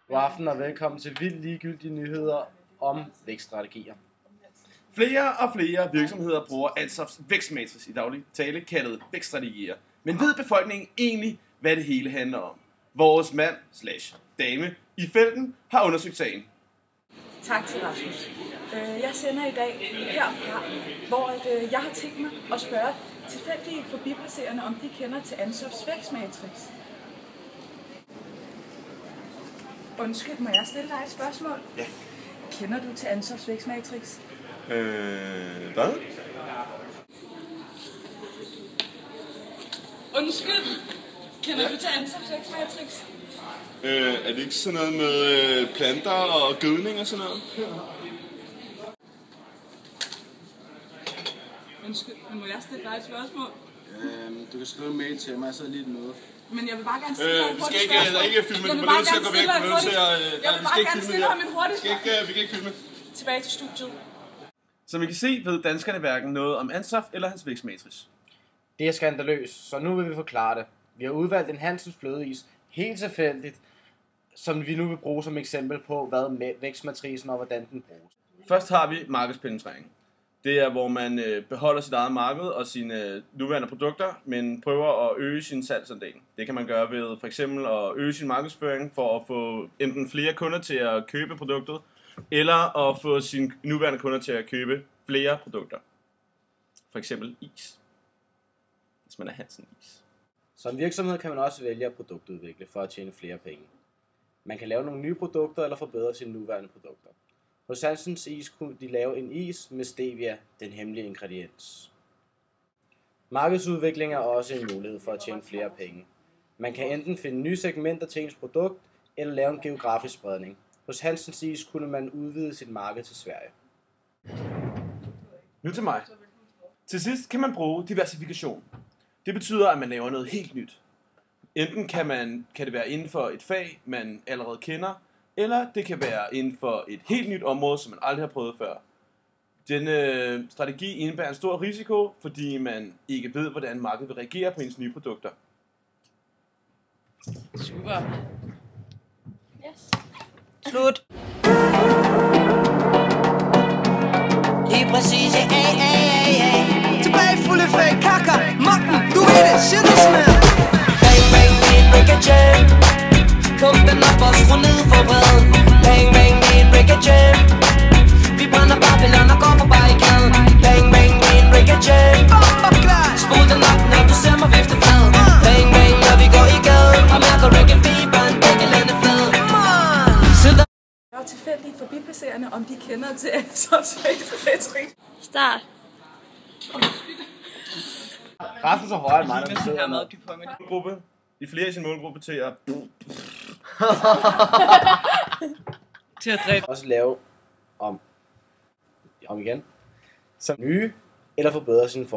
God aften og velkommen til vildt ligegyldige nyheder om vækststrategier. Flere og flere virksomheder bruger Ansofs vækstmatrix i daglig tale kaldet vækststrategier. Men ved befolkningen egentlig, hvad det hele handler om? Vores mand/dame i felten har undersøgt sagen. Tak til Rasmus. Jeg sender i dag herfra, hvor jeg har tænkt mig at spørge tilfældige forbipasserende, om de kender til Ansofs vækstmatrix. Undskyld, må jeg stille dig et spørgsmål? Ja. Kender du til Ansofs vækstmatrix? Hvad? Undskyld, kender du til Ansofs vækstmatrix? Er det ikke sådan noget med planter og gødning og sådan noget? Undskyld, men må jeg stille dig et spørgsmål? Du kan skrive en mail til mig, så er lige et møde. Men jeg vil bare gerne stille ham et hurtigt Der er ikke filme, du bliver nødt til at gå væk. Jeg vil bare gerne stille ham et hurtigt spørgsmål. Vi kan ikke filme. Tilbage til studiet. Som I kan se, ved danskerne hverken noget om Ansof eller hans vækstmatrix. Det er skandaløst, så nu vil vi forklare det. Vi har udvalgt en Hansens flødeis helt tilfældigt, som vi nu vil bruge som eksempel på, hvad vækstmatricen og hvordan den bruges. Først har vi markedspenetrering. Det er, hvor man beholder sit eget marked og sine nuværende produkter, men prøver at øge sin salgsandel. Det kan man gøre ved for eksempel at øge sin markedsføring for at få enten flere kunder til at købe produktet, eller at få sine nuværende kunder til at købe flere produkter. For eksempel is. Hvis man er Hansen is. Som virksomhed kan man også vælge at produktudvikle for at tjene flere penge. Man kan lave nogle nye produkter eller forbedre sine nuværende produkter. Hos Hansens Is kunne de lave en is med stevia, den hemmelige ingrediens. Markedsudvikling er også en mulighed for at tjene flere penge. Man kan enten finde nye segmenter til ens produkt, eller lave en geografisk spredning. Hos Hansens Is kunne man udvide sit marked til Sverige. Nu til mig. Til sidst kan man bruge diversifikation. Det betyder, at man laver noget helt nyt. Enten kan det være inden for et fag, man allerede kender, eller det kan være inden for et helt nyt område, som man aldrig har prøvet før. Denne strategi indebærer en stor risiko, fordi man ikke ved, hvordan markedet vil reagere på ens nye produkter. Super. Yes. Slut. Lige præcis, tilbage fuld effekt, kakker, magten, du ved det, shit is man. Bang, bang, beat, break a jam. Pump den op og skru ned for bredden. Bang, bang, beat, break a jam. Vi brænder Babylon og går på barrikaden. Bang, bang, beat, break a jam. Spol den op, når du ser mig vifte flad. Bang, bang, når vi går i gaden. Og mærker reggae-fiberen, begge lande flad. Jeg er tilfældige forbipasserende, om de kender til Ansofs vækstmatrix. Start. Rasmus er højere end mig, når vi sidder med. Målgruppe. I flere i sin målgruppe til at... Til at dræbe. Også lave om igen, som nye, eller forbedre sin